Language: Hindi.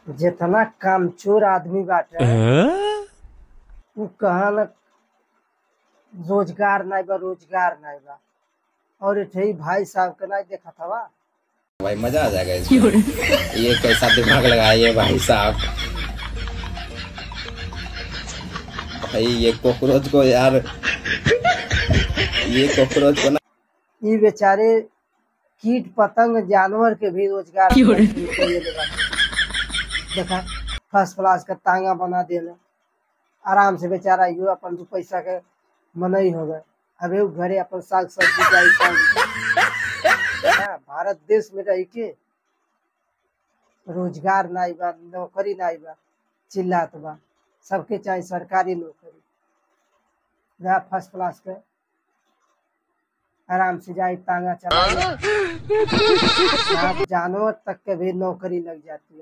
जितना कामचोर आदमी बाटे उ कहन रोजगार नहीं बा, रोजगार नहीं बा। और इठे भाई साहब के नहीं देखा था भाई मजा आ जाएगा इसमें। ये कैसा दिमाग लगाया भाई साहब। भाई ये कॉकरोच को यार, ये कॉकरोच को ना, ये बेचारे कीट पतंग जानवर के भी रोजगार देखा फर्स्ट क्लास का तांगा बना दिले। आराम से बेचारा यू अपन दू पैसा के मनई हो गए। अबे उ घरे अपन साग सब्जी भारत देश में रह के रोजगार नहीं बा, नौकरी नहीं बा, चिल्लात बा। सबके चाहे सरकारी नौकरी, फर्स्ट क्लास के आराम से जाए तांगा चला, जानवर तक के भी नौकरी लग जाती है।